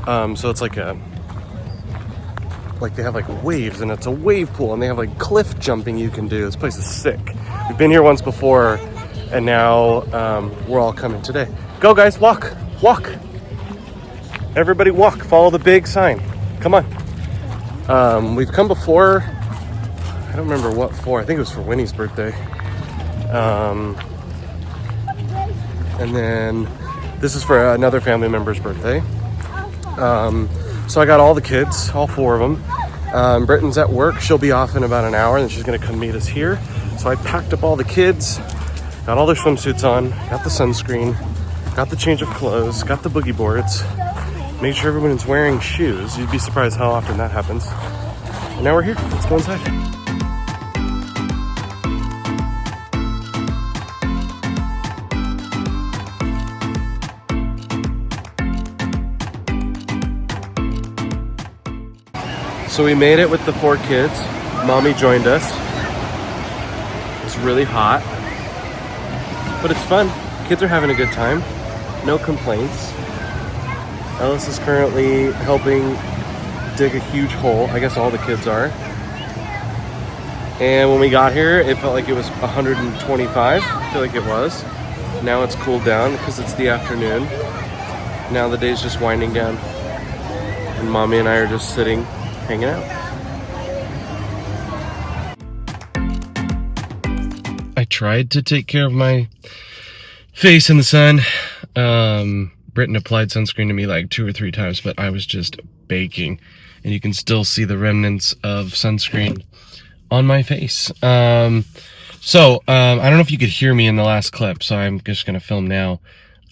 So it's like they have like waves, and it's a wave pool, and they have like cliff jumping you can do. This place is sick. We've been here once before, and now we're all coming today. Go guys, walk. Everybody walk, follow the big sign. Come on. We've come before. I don't remember what for. I think it was for Winnie's birthday. And then this is for another family member's birthday. So I got all the kids, all 4 of them. Britton's at work. She'll be off in about an hour, and she's gonna come meet us here. So I packed up all the kids, got all their swimsuits on, got the sunscreen, got the change of clothes, got the boogie boards, made sure everyone's wearing shoes. You'd be surprised how often that happens. And now we're here. Let's go inside. So we made it with the 4 kids. Mommy joined us. It's really hot, but it's fun. Kids are having a good time. No complaints. Ellis is currently helping dig a huge hole. I guess all the kids are. And when we got here, it felt like it was 125. I feel like it was. Now it's cooled down because it's the afternoon. Now the day's just winding down. And Mommy and I are just sitting, hanging out. I tried to take care of my face in the sun. Britton applied sunscreen to me like 2 or 3 times, but I was just baking, and you can still see the remnants of sunscreen on my face. I don't know if you could hear me in the last clip, so I'm just gonna film now.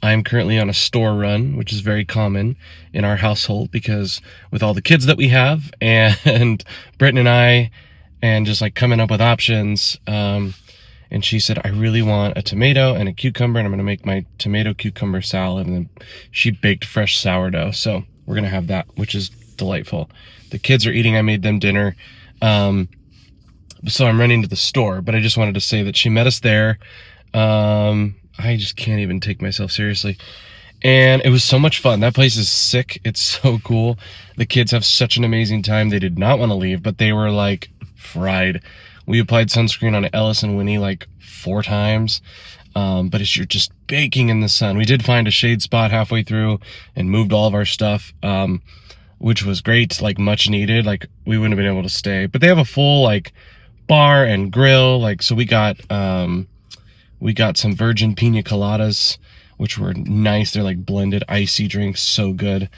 I'm currently on a store run, which is very common in our household because with all the kids that we have and Britton and I, and just like coming up with options, and she said, I really want a tomato and a cucumber, and I'm gonna make my tomato cucumber salad. And then she baked fresh sourdough, so we're gonna have that, which is delightful. The kids are eating. I made them dinner. So I'm running to the store, but I just wanted to say that she met us there. I just can't even take myself seriously. And it was so much fun. That place is sick. It's so cool. The kids have such an amazing time. They did not want to leave, but they were like fried. We applied sunscreen on Ellis and Winnie like 4 times. But you're just baking in the sun. We did find a shade spot halfway through and moved all of our stuff, which was great, like much needed. Like we wouldn't have been able to stay, but they have a full like bar and grill. Like, so we got some virgin pina coladas, which were nice. They're like blended icy drinks, so good.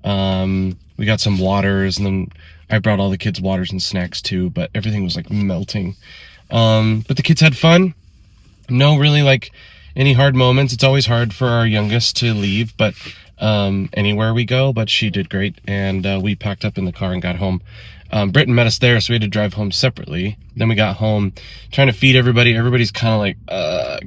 We got some waters, and then I brought all the kids waters and snacks too, but everything was like melting. But the kids had fun. No really like any hard moments. It's always hard for our youngest to leave, but anywhere we go, but she did great. And we packed up in the car and got home. Britton met us there, so we had to drive home separately. Then we got home trying to feed everybody. Everybody's kind of like,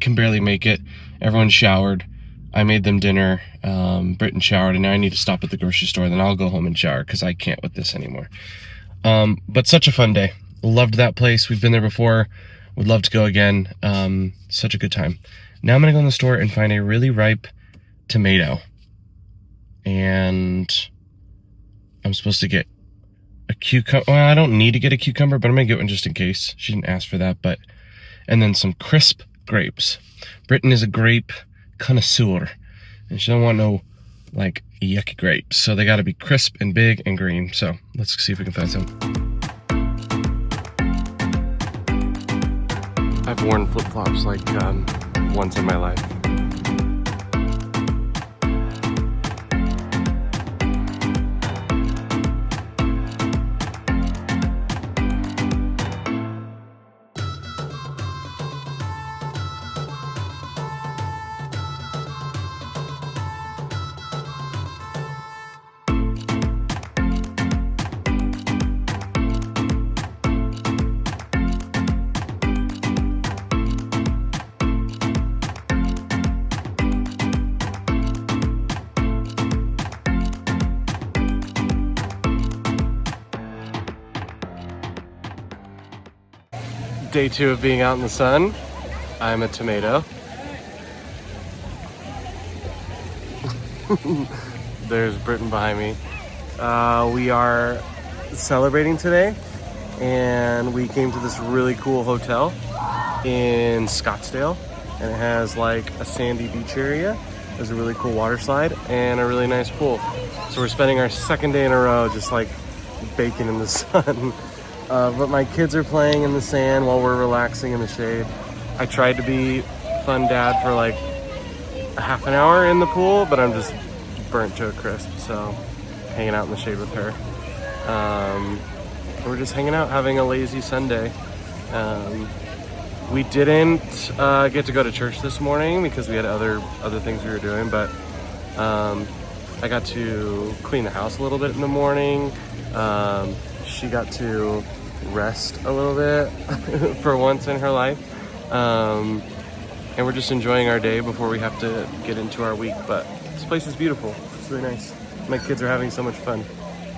can barely make it. Everyone showered. I made them dinner. Britton showered, and now I need to stop at the grocery store. Then I'll go home and shower because I can't with this anymore. But such a fun day. Loved that place. We've been there before. Would love to go again. Such a good time. Now I'm going to go in the store and find a really ripe tomato. And I'm supposed to get a cucumber. Well, I don't need to get a cucumber, but I'm going to get one just in case. She didn't ask for that. And then some crisp grapes. Britton is a grape connoisseur, and she don't want no like yucky grapes, so they got to be crisp and big and green. So let's see if we can find some. I've worn flip-flops like once in my life. Day 2 of being out in the sun. I'm a tomato. There's Britton behind me. We are celebrating today, and we came to this really cool hotel in Scottsdale, and it has like a sandy beach area. There's a really cool water slide and a really nice pool. So we're spending our second day in a row just like baking in the sun. But my kids are playing in the sand while we're relaxing in the shade. I tried to be fun dad for like a half an hour in the pool, but I'm just burnt to a crisp, so hanging out in the shade with her. We're just hanging out, having a lazy Sunday. We didn't get to go to church this morning because we had other things we were doing, but I got to clean the house a little bit in the morning. She got to rest a little bit for once in her life. And we're just enjoying our day before we have to get into our week. But this place is beautiful. It's really nice. My kids are having so much fun.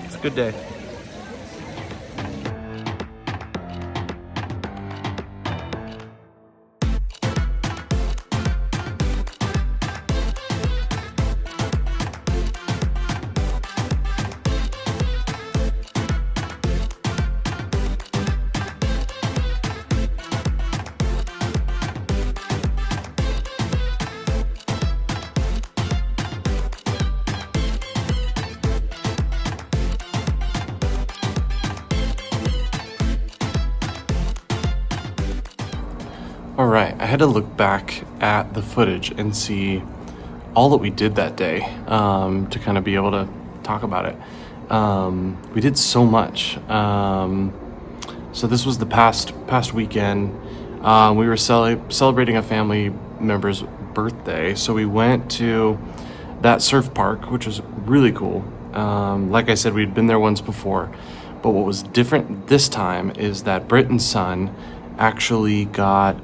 It's a good day. All right, I had to look back at the footage and see all that we did that day to kind of be able to talk about it. We did so much. So this was the past weekend. We were celebrating a family member's birthday, so we went to that surf park, which was really cool. Like I said, we'd been there once before, but what was different this time is that Britton's son actually got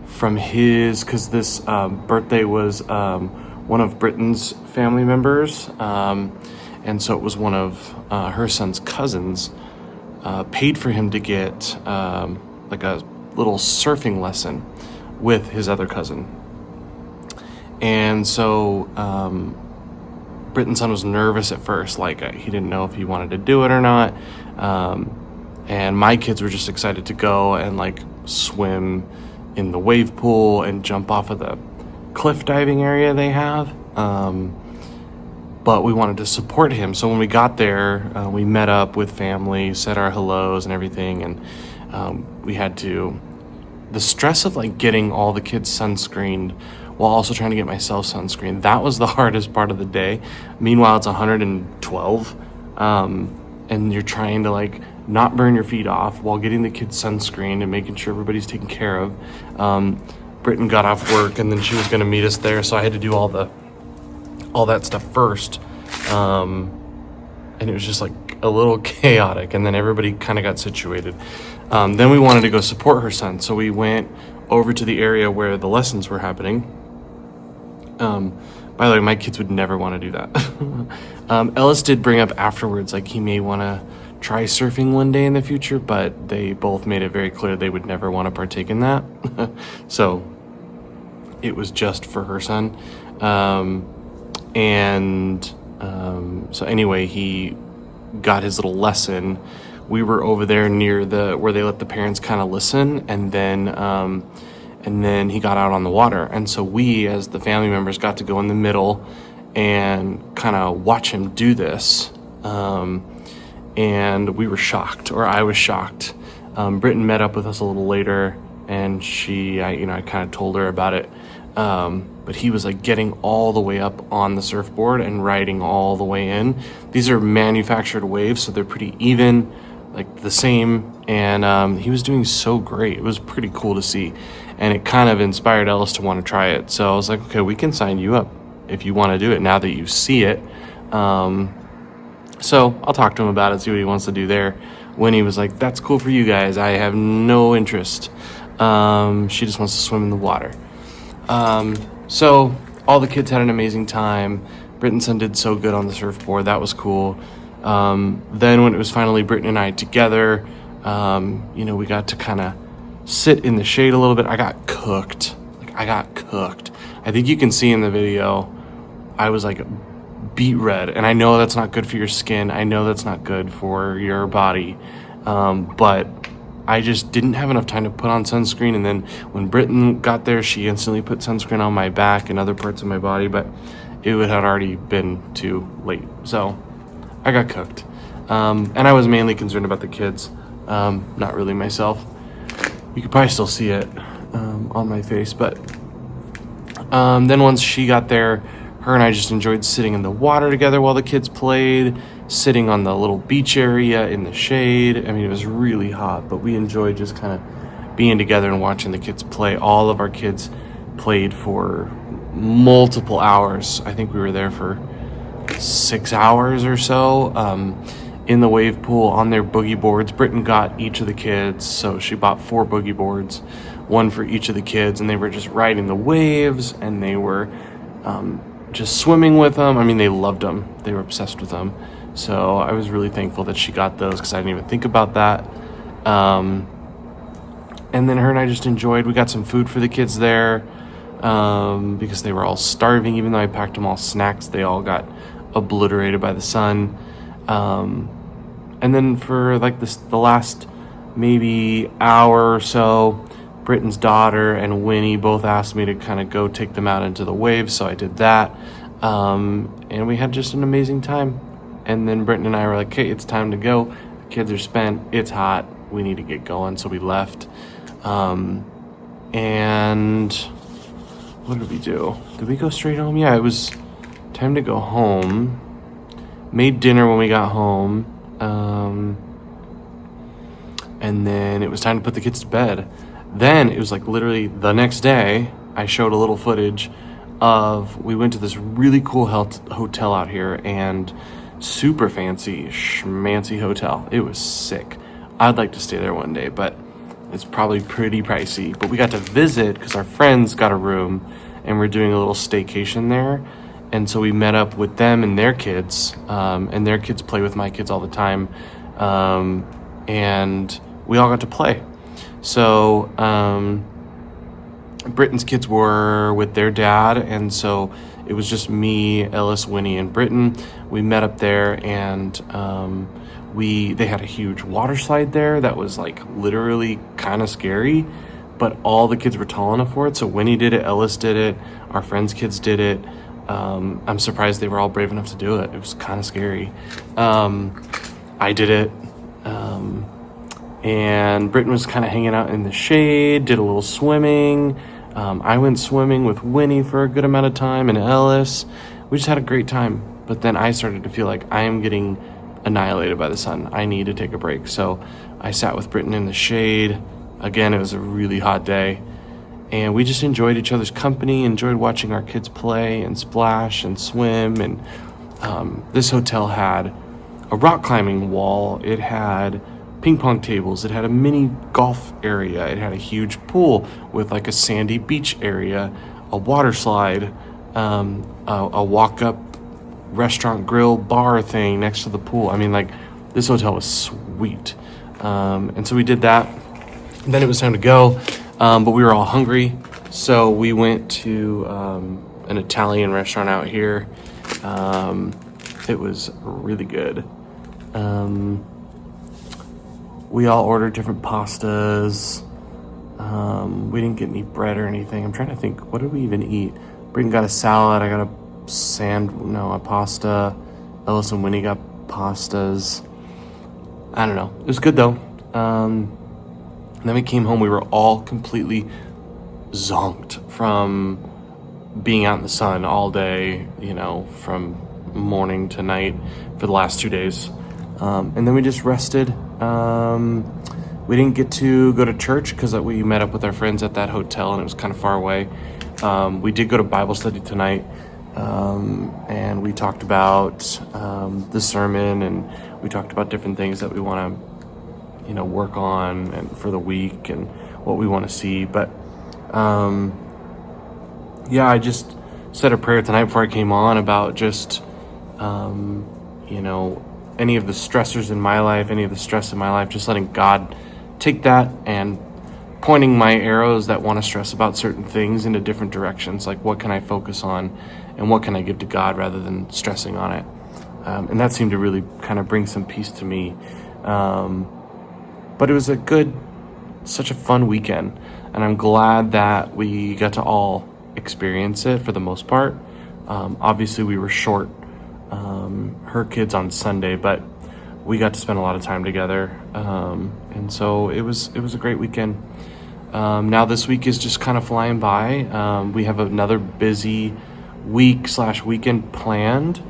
from his, because this birthday was one of Britton's family members, and so it was one of her son's cousins, paid for him to get like a little surfing lesson with his other cousin. And so Britton's son was nervous at first, like he didn't know if he wanted to do it or not. And my kids were just excited to go and like swim in the wave pool and jump off of the cliff diving area they have. But we wanted to support him. So when we got there, we met up with family, said our hellos and everything. And we had the stress of like getting all the kids sunscreened while also trying to get myself sunscreened. That was the hardest part of the day. Meanwhile, it's 112. And you're trying to like not burn your feet off while getting the kids sunscreened and making sure everybody's taken care of. Britton got off work and then she was gonna meet us there, so I had to do all that stuff first. And it was just like a little chaotic, and then everybody kind of got situated. Then we wanted to go support her son, so we went over to the area where the lessons were happening. By the way, my kids would never want to do that. Ellis did bring up afterwards, like he may want to try surfing one day in the future, but they both made it very clear they would never want to partake in that. So it was just for her son. So anyway, he got his little lesson. We were over there near where they let the parents kind of listen, and then he got out on the water. And so we, as the family members, got to go in the middle and kind of watch him do this. And we were shocked, or I was shocked. Britton met up with us a little later, and I kind of told her about it. But he was like getting all the way up on the surfboard and riding all the way in. These are manufactured waves, so they're pretty even, like the same. And he was doing so great. It was pretty cool to see. And it kind of inspired Ellis to want to try it. So I was like, okay, we can sign you up if you want to do it now that you see it. So I'll talk to him about it, see what he wants to do there. When he was like, that's cool for you guys, I have no interest. She just wants to swim in the water. So all the kids had an amazing time. Britton's son did so good on the surfboard. That was cool. Then when it was finally Britton and I together, we got to kind of sit in the shade a little bit. I got cooked. I think you can see in the video, I was like beet red. And I know that's not good for your skin. I know that's not good for your body. But I just didn't have enough time to put on sunscreen. And then when Britton got there, she instantly put sunscreen on my back and other parts of my body, but it had already been too late. So I got cooked. And I was mainly concerned about the kids, not really myself. You could probably still see it on my face, but then once she got there, her and I just enjoyed sitting in the water together while the kids played, sitting on the little beach area in the shade. I mean, it was really hot, but we enjoyed just kind of being together and watching the kids play. All of our kids played for multiple hours. I think we were there for 6 hours or so, in the wave pool on their boogie boards. Britton got each of the kids, so she bought 4 boogie boards, one for each of the kids, and they were just riding the waves, and they were just swimming with them. I mean, they loved them. They were obsessed with them. So I was really thankful that she got those, because I didn't even think about that. And then her and I just enjoyed. We got some food for the kids there, because they were all starving. Even though I packed them all snacks, they all got obliterated by the sun. And then for like the last maybe hour or so, Britton's daughter and Winnie both asked me to kind of go take them out into the waves, so I did that. And we had just an amazing time. And then Britton and I were like, hey, it's time to go. The kids are spent. It's hot. We need to get going. So we left. And what did we do? Did we go straight home? Yeah, it was time to go home. Made dinner when we got home. And then it was time to put the kids to bed. Then it was like literally the next day, I showed a little footage of, we went to this really cool hotel out here, and super fancy, schmancy hotel. It was sick. I'd like to stay there one day, but it's probably pretty pricey. But we got to visit because our friends got a room, and we're doing a little staycation there. And so we met up with them and their kids, and their kids play with my kids all the time. And we all got to play. So Britton's kids were with their dad, and so it was just me, Ellis, Winnie, and Britton. We met up there, and they had a huge water slide there that was like literally kind of scary, but all the kids were tall enough for it. So Winnie did it, Ellis did it, our friends' kids did it. I'm surprised they were all brave enough to do it. It was kind of scary. I did it. And Britton was kind of hanging out in the shade, did a little swimming. I went swimming with Winnie for a good amount of time, and Ellis. We just had a great time. But then I started to feel like I am getting annihilated by the sun. I need to take a break. So I sat with Britton in the shade. Again, it was a really hot day. And we just enjoyed each other's company, enjoyed watching our kids play and splash and swim. And this hotel had a rock climbing wall. It had ping pong tables. It had a mini golf area. It had a huge pool with like a sandy beach area, a water slide, a walk-up restaurant grill bar thing next to the pool. I mean, like, this hotel was sweet. And so we did that. Then it was time to go, but we were all hungry, so we went to an Italian restaurant out here. It was really good. We all ordered different pastas. We didn't get any bread or anything. I'm trying to think, what did we even eat? Britton got a salad. I got a pasta. Ellis and Winnie got pastas. I don't know. It was good though. And then we came home. We were all completely zonked from being out in the sun all day, from morning to night for the last 2 days. And then we just rested. We didn't get to go to church because we met up with our friends at that hotel, and it was kind of far away. We did go to Bible study tonight, and we talked about the sermon, and we talked about different things that we want to, work on and for the week and what we want to see. But I just said a prayer tonight before I came on about just any of the stressors in my life, any of the stress in my life, just letting God take that and pointing my arrows that want to stress about certain things into different directions. Like, what can I focus on and what can I give to God rather than stressing on it. And that seemed to really kind of bring some peace to me. But it was such a fun weekend, and I'm glad that we got to all experience it for the most part. Obviously we were short her kids on Sunday, but we got to spend a lot of time together. And so it was a great weekend. Now this week is just kind of flying by. We have another busy week/weekend planned.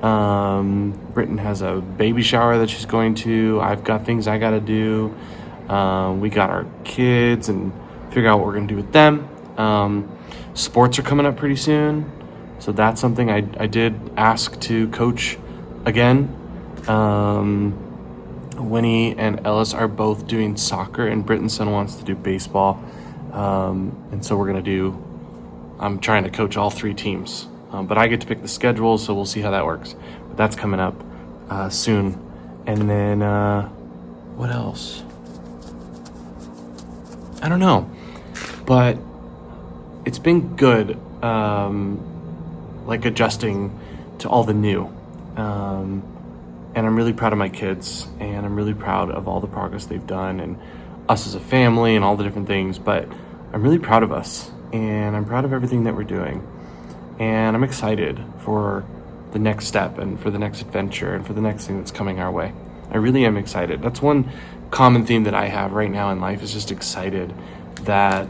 Britton has a baby shower that she's going to. I've got things I got to do. We got our kids and figure out what we're going to do with them. Sports are coming up pretty soon. So that's something I did ask to coach again. Winnie and Ellis are both doing soccer, and Britton's son wants to do baseball. And so I'm trying to coach all 3 teams. But I get to pick the schedule, so we'll see how that works. But that's coming up soon. And then, what else? I don't know. But it's been good, adjusting to all the new. And I'm really proud of my kids, and I'm really proud of all the progress they've done, and us as a family, and all the different things. But I'm really proud of us, and I'm proud of everything that we're doing. And I'm excited for the next step, and for the next adventure, and for the next thing that's coming our way. I really am excited. That's one common theme that I have right now in life, is just excited that,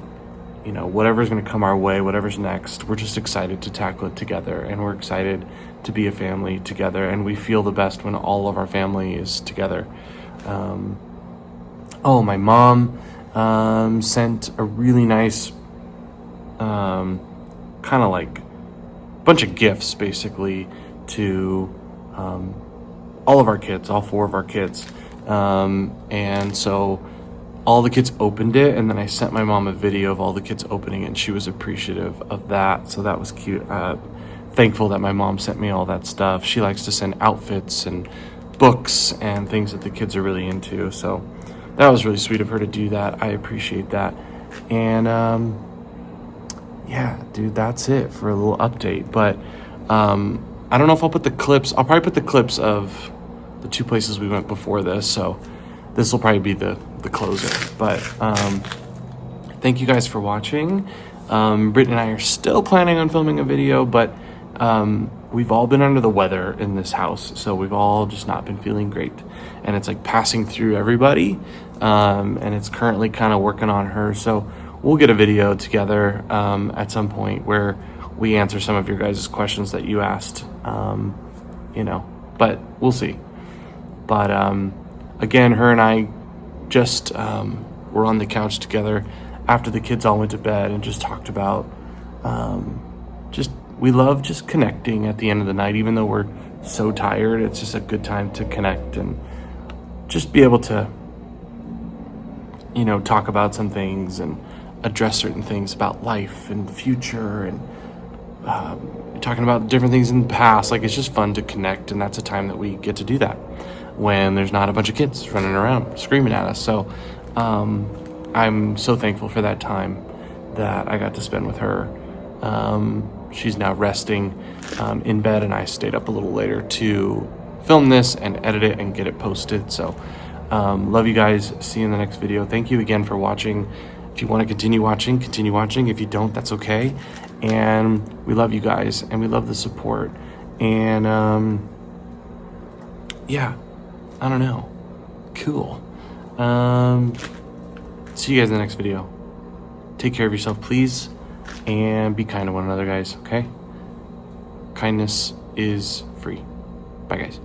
whatever's going to come our way, whatever's next, we're just excited to tackle it together. And we're excited to be a family together. And we feel the best when all of our family is together. My mom sent a really nice kind of like bunch of gifts, basically, to all of our kids, all 4 of our kids. And so all the kids opened it, and then I sent my mom a video of all the kids opening it, and she was appreciative of that. So that was cute. Thankful that my mom sent me all that stuff. She likes to send outfits and books and things that the kids are really into. So that was really sweet of her to do that. I appreciate that. And yeah, dude, that's it for a little update. But I don't know if I'll put the clips. I'll probably put the clips of the 2 places we went before this. So this will probably be the closer. But thank you guys for watching. Britton and I are still planning on filming a video, but we've all been under the weather in this house. So we've all just not been feeling great. And it's like passing through everybody. And it's currently kind of working on her. So we'll get a video together at some point where we answer some of your guys' questions that you asked, but we'll see. But again, her and I just were on the couch together after the kids all went to bed and just talked about we love just connecting at the end of the night. Even though we're so tired, it's just a good time to connect and just be able to talk about some things and address certain things about life and the future, and talking about different things in the past. Like, it's just fun to connect, and that's a time that we get to do that when there's not a bunch of kids running around screaming at us. So I'm so thankful for that time that I got to spend with her. She's now resting in bed, and I stayed up a little later to film this and edit it and get it posted. So love you guys. See you in the next video. Thank you again for watching. If you want to continue watching, continue watching. If you don't, that's okay. And we love you guys, and we love the support. And yeah, I don't know. Cool. See you guys in the next video. Take care of yourself, please, and be kind to one another, guys, okay? Kindness is free. Bye, guys.